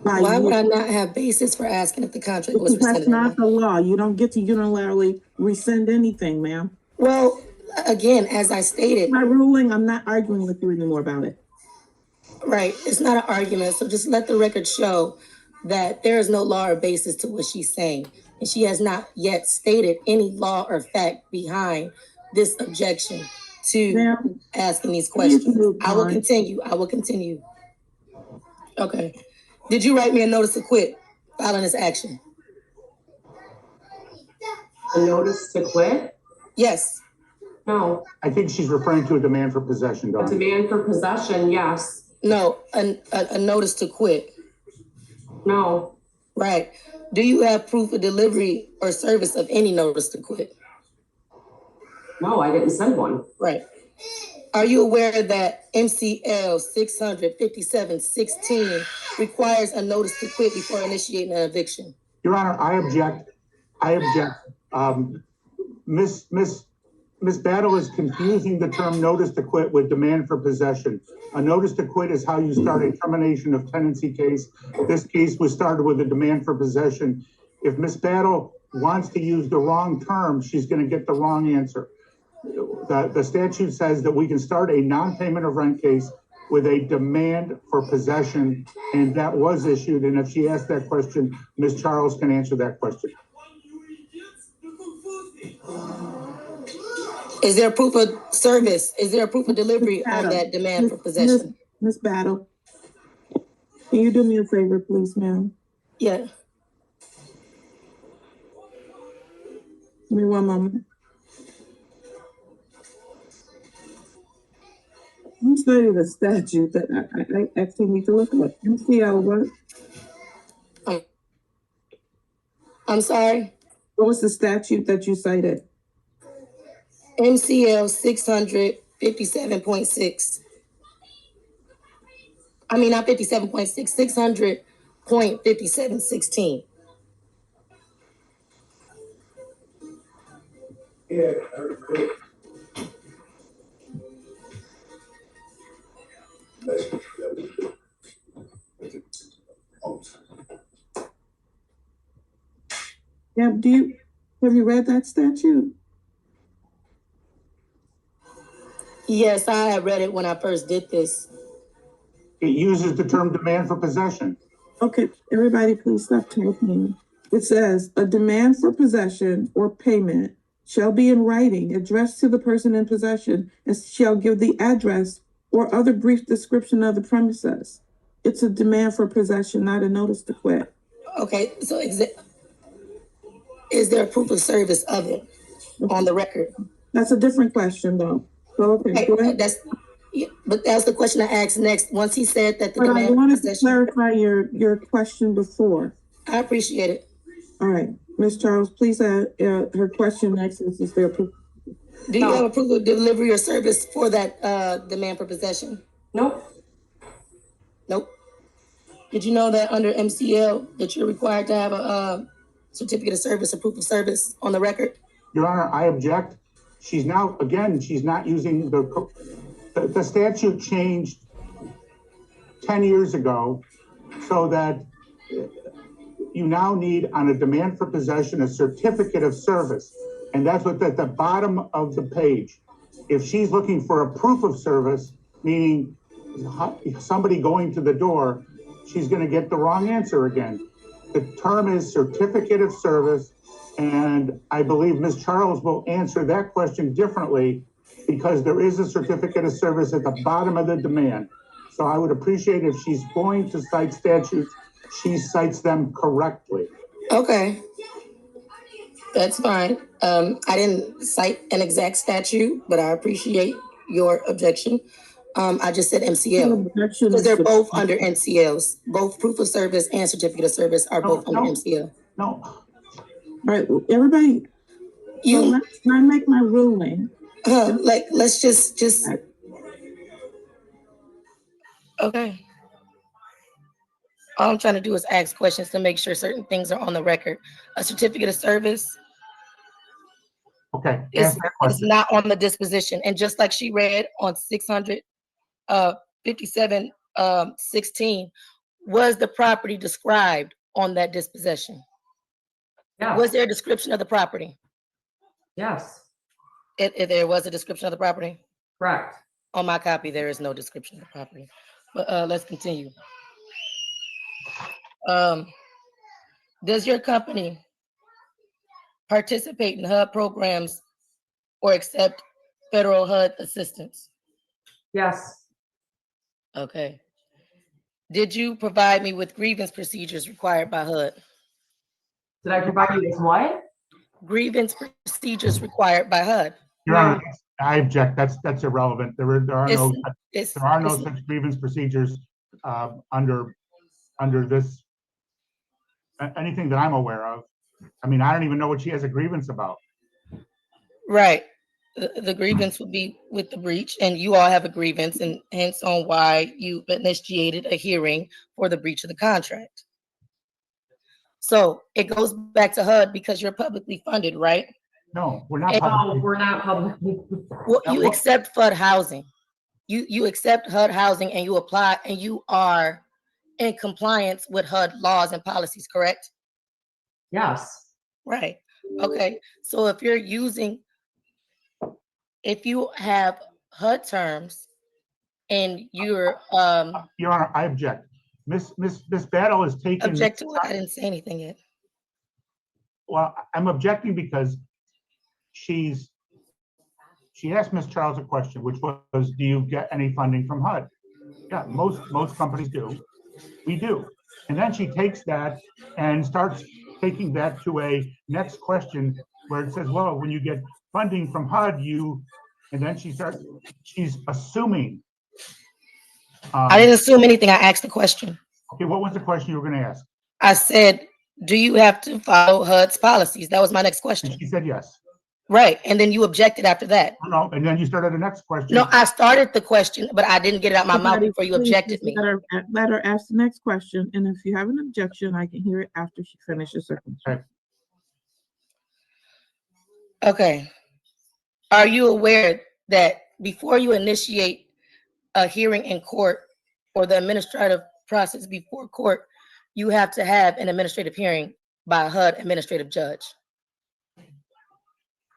Why would I not have basis for asking if the contract was Because that's rescinded? not the law. You don't get to unilaterally rescind anything, ma'am. Well, again, as I stated. My ruling, I'm not arguing with you anymore about it. Right, it's not an argument, so just let the record show that there is no law or basis to what she's saying. And she has not yet stated any law or fact behind this objection to asking these questions. I will continue. Okay. Did you write me a notice to quit filing this action? A notice to quit? Yes. No. I think she's referring to a demand for possession, A demand for possession, yes. No, a notice to quit. No. Right. Do you have proof of delivery or service of any notice to quit? No, I didn't send one. Right. Are you aware that MCL 657-16 requires a notice to quit before initiating an eviction? Your Honor, I object. Ms. Battle is confusing the term notice to quit with demand for possession. A notice to quit is how you start a termination of tenancy case. This case was started with a demand for possession. If Ms. Battle wants to use the wrong term, she's going to get the wrong answer. The statute says that we can start a non-payment of rent case with a demand for possession, and that was issued. And if she asked that question, Ms. Charles can answer that question. Is there proof of service? Is there proof of delivery on that demand for possession? Ms. Battle, can you do me a favor, please, ma'am? Yeah. Give me one moment. I'm studying the statute that I actually need to look at. MCL what? I'm sorry? What was the statute that you cited? MCL 657.6. I mean, not 57.6, 600.5716. Yeah. Yeah, have you read that statute? Yes, I had read it when I first did this. It uses the term demand for possession. Okay, everybody please stop talking. It says, a demand for possession or payment shall be in writing, addressed to the person in possession, and shall give the address or other brief description of the premises. It's a demand for possession, not a notice to quit. Okay, so is there proof of service of it on the record? That's a different question, though. So, okay, go ahead. But that's the question I asked next. Once he said that the but demand I wanted for to clarify your question before. I appreciate it. All right, Ms. Charles, please add her question next. Is there proof? Do you have a proof of delivery or service for that demand for possession? Nope. Nope. Did you know that under MCL that you're required to have a certificate of service or proof of service on the record? Your Honor, I object. She's not using the statute changed 10 years ago so that you now need on a demand for possession a certificate of service. And that's what's at the bottom of the page. If she's looking for a proof of service, meaning somebody going to the door, she's going to get the wrong answer again. The term is certificate of service. And I believe Ms. Charles will answer that question differently because there is a certificate of service at the bottom of the demand. So I would appreciate if she's going to cite statutes, she cites them correctly. Okay. That's fine. I didn't cite an exact statute, but I appreciate your objection. I just said MCL because they're both under MCLs. Both proof of service and certificate of service are both under MCL. No. All right, everybody. Let's make my ruling. Let's just. Okay. All I'm trying to do is ask questions to make sure certain things are on the record. A certificate of service. Okay, It's, ask that it's question. not on the disposition. And just like she read on 657 16, was the property described on that disposition? Yes. Was there a description of the property? Yes, If there was a description of the property? correct. On my copy, there is no description of the property. But let's continue. Does your company participate in HUD programs or accept federal HUD assistance? Yes, Okay. Did you provide me with grievance procedures required by HUD? did I provide you with what? Grievance procedures required by HUD. Your Honor, I object. That's irrelevant. There are no such grievance procedures under this anything that I'm aware of. I mean, I don't even know what she has a grievance about. Right. The grievance would be with the breach, and you all have a grievance, and hence on why you initiated a hearing for the breach of the contract. So it goes back to HUD because you're publicly funded, right? No, we're not. No, we're not public. Well, you accept HUD housing. You accept HUD housing, and you apply, and you are in compliance with HUD laws and policies, correct? Yes. Right. Okay. So if you have HUD terms and you're Your Honor, I object. Miss Battle is taking. Object to what? I didn't say anything yet. Well, I'm objecting because she asked Ms. Charles a question, which was, do you get any funding from HUD? Yeah, most companies do. We do. And then she takes that and starts taking that to a next question where it says, well, when you get funding from HUD, and then she's assuming. I didn't assume anything. I asked the question. Okay, what was the question you were going to ask? I said, do you have to follow HUD's policies? That was my next question. And she said yes. Right. And then you objected after that. No, and then you started the next question. No, I started the question, but I didn't get it out my mouth before you objected me. Let her ask the next question, and if you have an objection, I can hear it after she finishes her question. Okay. Are you aware that before you initiate a hearing in court or the administrative process before court, you have to have an administrative hearing by a HUD administrative judge?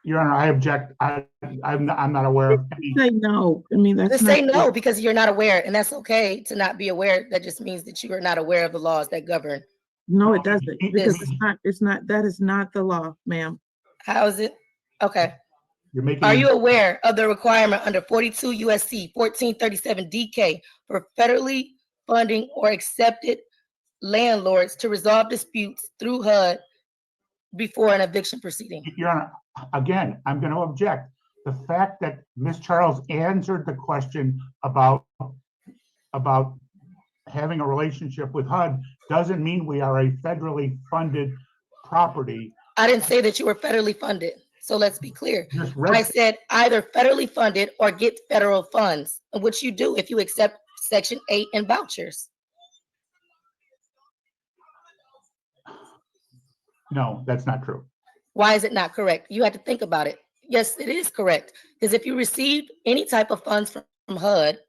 Your Honor, I object. I'm not aware of any. Say no. I mean, that's Just say no because you're not aware, and that's okay to not be aware. That just means that you are not aware of the laws that govern. No, it doesn't, because it's not. That is not the law, ma'am. How is it? Okay. You're making. Are you aware of the requirement under 42 USC 1437 DK for federally funding or accepted landlords to resolve disputes through HUD before an eviction proceeding? Your Honor, again, I'm going to object. The fact that Ms. Charles answered the question about having a relationship with HUD doesn't mean we are a federally funded property. I didn't say that you were federally funded. So let's be clear. I said either federally funded or get federal funds, which you do if you accept Section 8 and vouchers. No, that's not true. Why is it not correct? You have to think about it. Yes, it is correct. Because if you received any type of funds from HUD,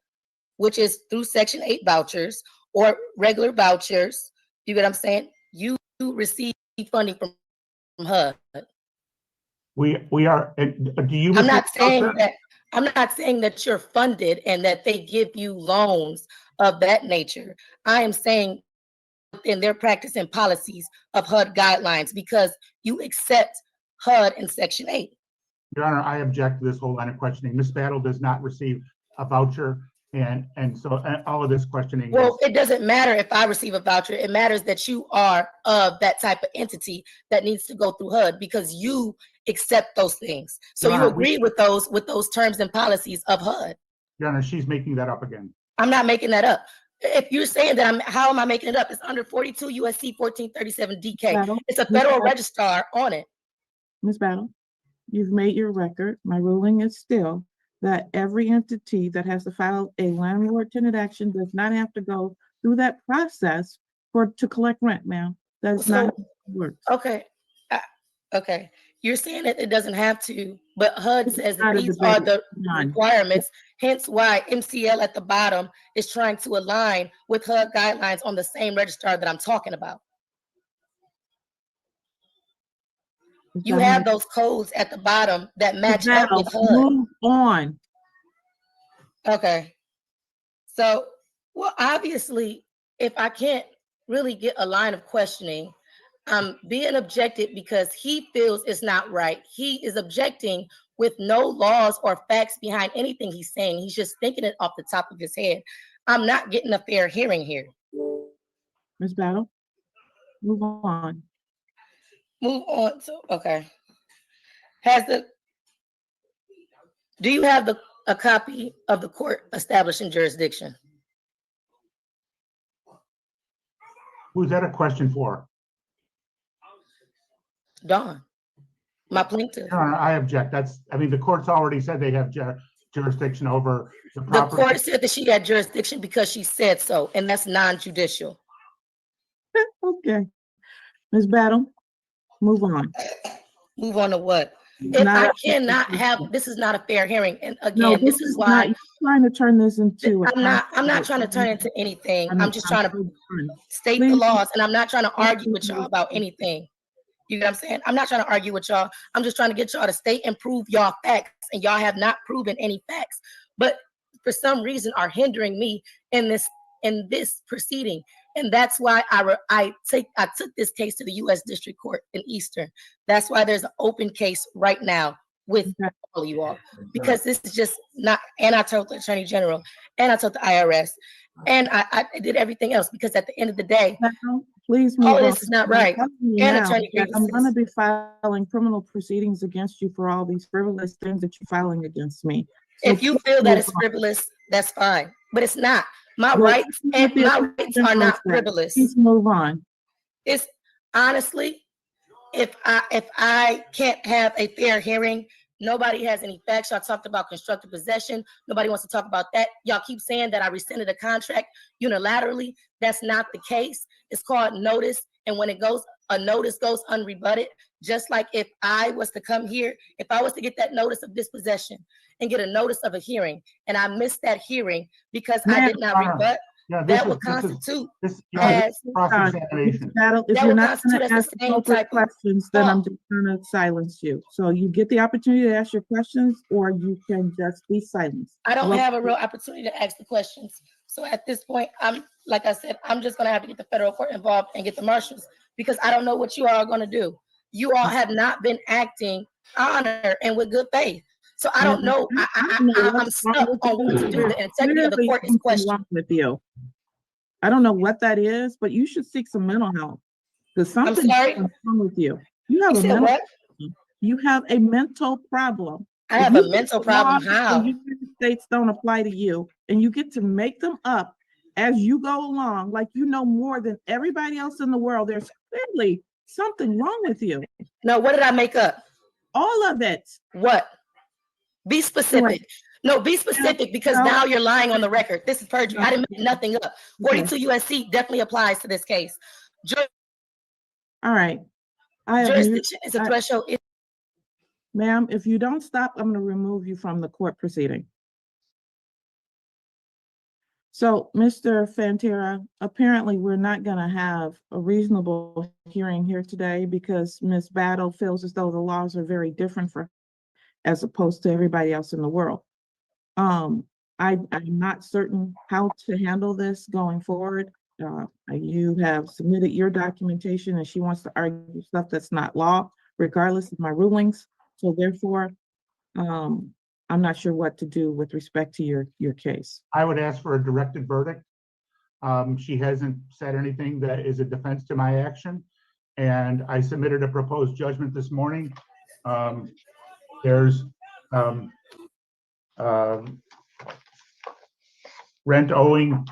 which is through Section 8 vouchers or regular vouchers, you get what I'm saying? You receive funding from HUD. We are. Do you? I'm not saying that you're funded and that they give you loans of that nature. I am saying in their practice and policies of HUD guidelines, because you accept HUD in Section 8. Your Honor, I object to this whole line of questioning. Ms. Battle does not receive a voucher, and so all of this questioning. Well, it doesn't matter if I receive a voucher. It matters that you are of that type of entity that needs to go through HUD because you accept those things. So you agree with those terms and policies of HUD. Your Honor, she's making that up again. I'm not making that up. If you're saying that, how am I making it up? It's under 42 USC 1437 DK. Battle. It's a federal registrar on it. Ms. Battle, you've made your record. My ruling is still that every entity that has to file a landlord-tenant action does not have to go through that process to collect rent, ma'am. That's not how it works. Okay. Okay. You're saying that it doesn't have to, but HUD says that Not a these are debate. the None. requirements, hence why MCL at the bottom is trying to align with HUD guidelines on the same registrar that I'm talking about. You have those codes at the bottom that match up with HUD. Move on. Okay. So, well, obviously, if I can't really get a line of questioning, I'm being objected because he feels it's not right. He is objecting with no laws or facts behind anything he's saying. He's just thinking it off the top of his head. I'm not getting a fair hearing here. Ms. Battle, move on. Move on. So, okay. Do you have a copy of the court establishing jurisdiction? Who's that a question for? Dawn, my plaintiff. Your Honor, I object. The court's already said they have jurisdiction over the The property. court said that she had jurisdiction because she said so, and that's non-judicial. Okay. Ms. Battle, move on. Move on to what? If I cannot have, this is not a fair hearing. And again, this is why you're trying to turn this into. I'm not trying to turn it into anything. I'm just trying to state the laws, and I'm not trying to argue with y'all about anything. You know what I'm saying? I'm not trying to argue with y'all. I'm just trying to get y'all to state and prove y'all facts, and y'all have not proven any facts, but for some reason are hindering me in this proceeding. And that's why I took this case to the U.S. District Court in Eastern. That's why there's an open case right now with all of you all, because this is just not, and I told the Attorney General, and I told the IRS, and I did everything else, because at the end of the day, please move all on. of this is not right. And Attorney I'm going to be filing criminal proceedings against you for all these frivolous things that you're filing against me. So if you feel that it's frivolous, that's fine, but it's not. My rights are not frivolous. Please move on. It's honestly, if I can't have a fair hearing, nobody has any facts. Y'all talked about constructive possession. Nobody wants to talk about that. Y'all keep saying that I rescinded a contract unilaterally. That's not the case. It's called notice. And when a notice goes unrebutted, just like if I was to come here, if I was to get that notice of dispossession and get a notice of a hearing, and I missed that hearing because I did not rebut, that would constitute as cross-examination. If you're not going to ask appropriate questions, then I'm just going to silence you. So you get the opportunity to ask your questions, or you can just be silenced. I don't have a real opportunity to ask the questions. So at this point, like I said, I'm just going to have to get the federal court involved and get the marshals, because I don't know what you all are going to do. You all have not been acting honor and with good faith. So I don't know. I'm stuck on what to do. The integrity of the court is questioned. With you. I don't know what that is, but you should seek some mental help, because something's wrong with you. You have you have a mental problem. I have a mental problem. How? The United States don't apply to you, and you get to make them up as you go along, like you know more than everybody else in the world. There's clearly something wrong with you. No, what did I make up? All of it. What? Be specific. No, be specific, because now you're lying on the record. This is perjury. I didn't make nothing up. 42 USC definitely applies to this case. All right. Jurisdiction is a threshold. Ma'am, if you don't stop, I'm going to remove you from the court proceeding. So, Mr. Fantera, apparently we're not going to have a reasonable hearing here today, because Ms. Battle feels as though the laws are very different as opposed to everybody else in the world. I'm not certain how to handle this going forward. You have submitted your documentation, and she wants to argue stuff that's not law, regardless of my rulings. So therefore, I'm not sure what to do with respect to your case. I would ask for a directed verdict. She hasn't said anything that is a defense to my action, and I submitted a proposed judgment this morning. There's rent owing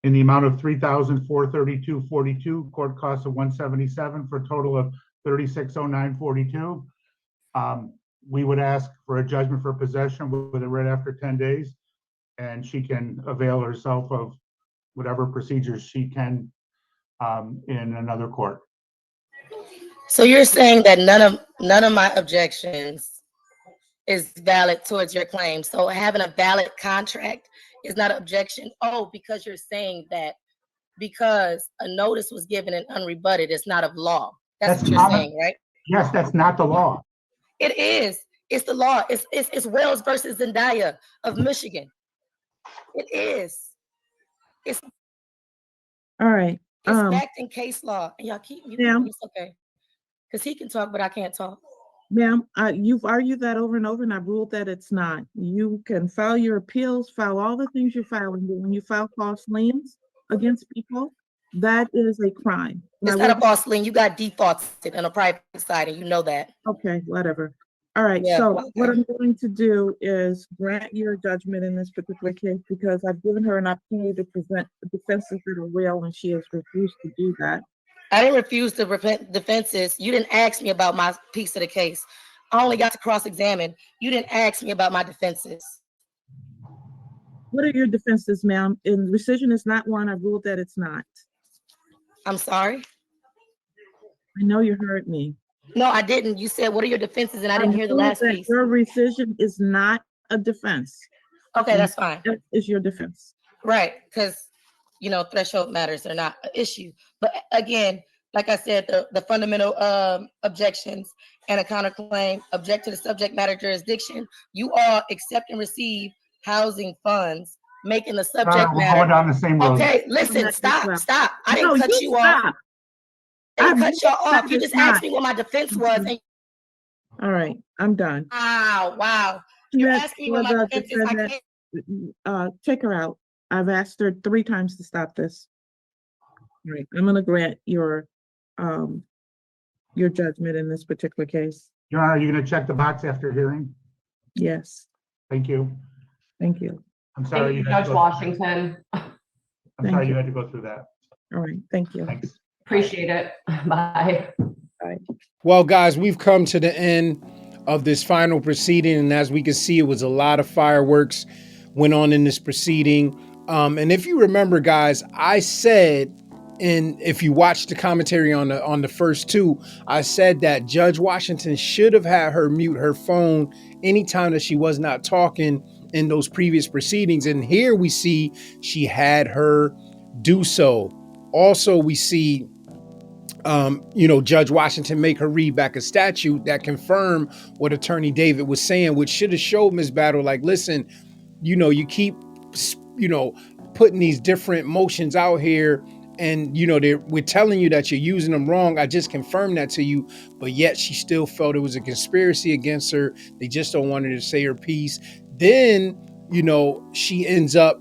in the amount of $3,432.42, court costs of $177 for a total of $3609.42. We would ask for a judgment for possession with a writ after 10 days, and she can avail herself of whatever procedures she can in another court. So you're saying that none of my objections is valid towards your claim. So having a valid contract is not an objection. Oh, because you're saying that because a notice was given and unrebutted, it's not of law. That's what you're saying, right? Yes, that's not the law. It is. It's the law. It's Wells versus Zendaya of Michigan. It is. It's All right. backed in case law. And y'all keep you. Ma'am. It's okay. Because he can talk, but I can't talk. Ma'am, you've argued that over and over, and I've ruled that it's not. You can file your appeals, file all the things you're filing, but when you file false liens against people, that is a crime. It's not a false lien. You got defaulted on a private side, and you know that. Okay, whatever. All right, Yeah, so okay. what I'm going to do is grant your judgment in this particular case because I've given her an opportunity to present defenses that are real, and she has refused to do that. I didn't refuse to present defenses. You didn't ask me about my piece of the case. I only got to cross-examine. You didn't ask me about my defenses. What are your defenses, ma'am? And rescission is not one. I ruled that it's not. I'm sorry? I know you heard me. No, I didn't. You said, what are your defenses? And I didn't hear the last piece. Your rescission is not a defense. Okay, that's fine. That is your defense. Right, because, you know, threshold matters are not an issue. But again, like I said, the fundamental objections and a counterclaim, object to the subject matter jurisdiction, you all accept and receive housing funds, making the subject matter. Going down the same road. Okay, listen, stop. I didn't cut you off. I didn't cut you off. You just asked me what my defense was. And all right, I'm done. Wow. You're asking me what my defense is. Take her out. I've asked her 3 times to stop this. All right, I'm going to grant your judgment in this particular case. Your Honor, are you going to check the box after hearing? Yes. Thank you. Thank you. I'm sorry. Thank you, Judge Washington. I'm sorry you had to go through that. All right, thank you. Thanks. Appreciate it. Bye. Bye. Well, guys, we've come to the end of this final proceeding. And as we can see, it was a lot of fireworks went on in this proceeding. And if you remember, guys, I said, and if you watch the commentary on the first 2, I said that Judge Washington should have had her mute her phone anytime that she was not talking in those previous proceedings. And here we see she had her do so. Also, we see Judge Washington make her read back a statute that confirmed what Attorney David was saying, which should have showed Ms. Battle, like, listen, you keep, putting these different motions out here and, we're telling you that you're using them wrong. I just confirmed that to you, but yet she still felt it was a conspiracy against her. They just don't want her to say her piece. Then, she ends up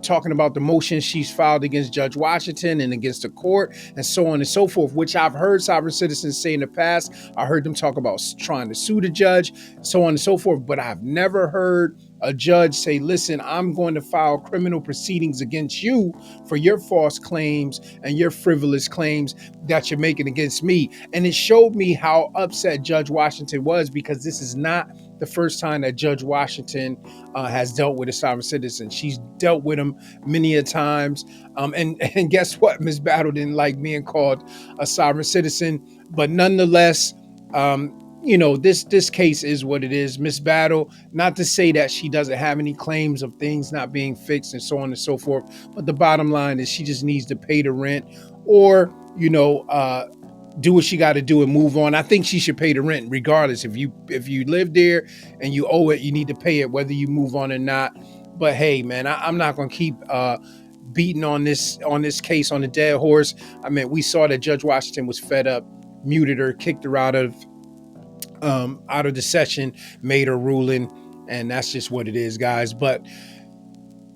talking about the motions she's filed against Judge Washington and against the court and so on and so forth, which I've heard sovereign citizens say in the past. I heard them talk about trying to sue the judge, so on and so forth, but I've never heard a judge say, listen, I'm going to file criminal proceedings against you for your false claims and your frivolous claims that you're making against me. And it showed me how upset Judge Washington was, because this is not the first time that Judge Washington has dealt with a sovereign citizen. She's dealt with him many a times. And guess what? Ms. Battle didn't like being called a sovereign citizen, but nonetheless, this case is what it is. Ms. Battle, not to say that she doesn't have any claims of things not being fixed and so on and so forth, but the bottom line is she just needs to pay the rent or, do what she got to do and move on. I think she should pay the rent regardless. If you live there and you owe it, you need to pay it, whether you move on or not. But hey, man, I'm not going to keep beating on this case on the dead horse. I mean, we saw that Judge Washington was fed up, muted her, kicked her out of the session, made her ruling, and that's just what it is, guys. But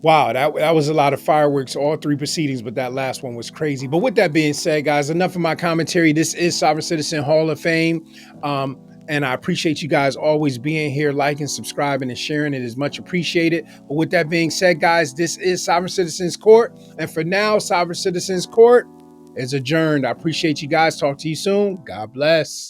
wow, that was a lot of fireworks, all 3 proceedings, but that last one was crazy. But with that being said, guys, enough of my commentary. This is Sovereign Citizen Hall of Fame. And I appreciate you guys always being here, liking, subscribing, and sharing. It is much appreciated. But with that being said, guys, this is Sovereign Citizens Court. And for now, Sovereign Citizens Court is adjourned. I appreciate you guys. Talk to you soon. God bless.